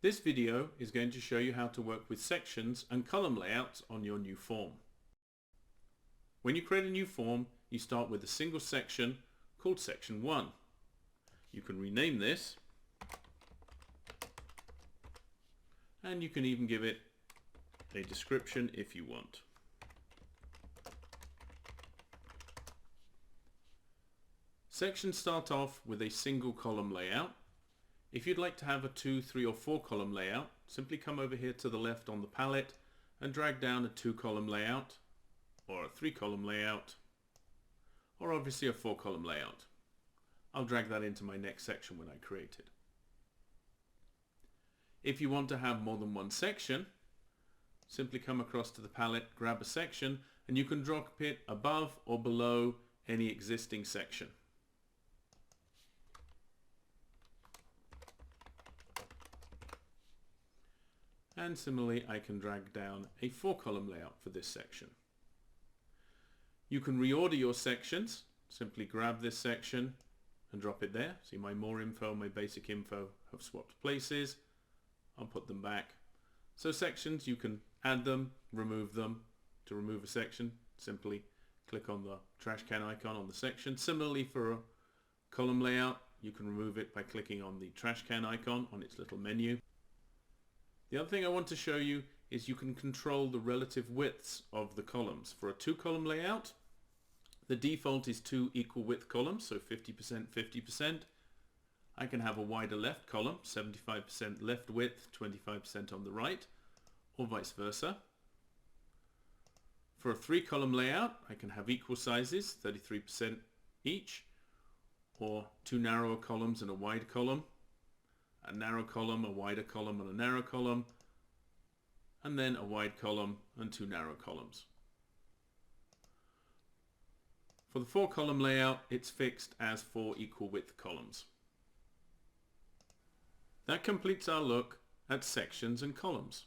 This video is going to show you how to work with sections and column layouts on your new form. When you create a new form, you start with a single section called Section 1. You can rename this, and you can even give it a description if you want. Sections start off with a single column layout. If you'd like to have a 2, 3 or 4 column layout, simply come over here to the left on the palette and drag down a 2 column layout, or a 3 column layout, or obviously a 4 column layout. I'll drag that into my next section when I create it. If you want to have more than one section, simply come across to the palette, grab a section, and you can drop it above or below any existing section. And similarly, I can drag down a 4 column layout for this section. You can reorder your sections. Simply grab this section and drop it there. See, my more info, my basic info have swapped places. I'll put them back. So sections, you can add them, remove them. To remove a section, simply click on the trash can icon on the section. Similarly, for a column layout, you can remove it by clicking on the trash can icon on its little menu. The other thing I want to show you is you can control the relative widths of the columns. For a 2 column layout, the default is 2 equal width columns, so 50%, 50%. I can have a wider left column, 75% left width, 25% on the right, or vice versa. For a 3 column layout, I can have equal sizes, 33% each, or 2 narrower columns and a wide column, a narrow column, a wider column and a narrow column, and then a wide column and 2 narrow columns. For the 4 column layout, it's fixed as 4 equal width columns. That completes our look at sections and columns.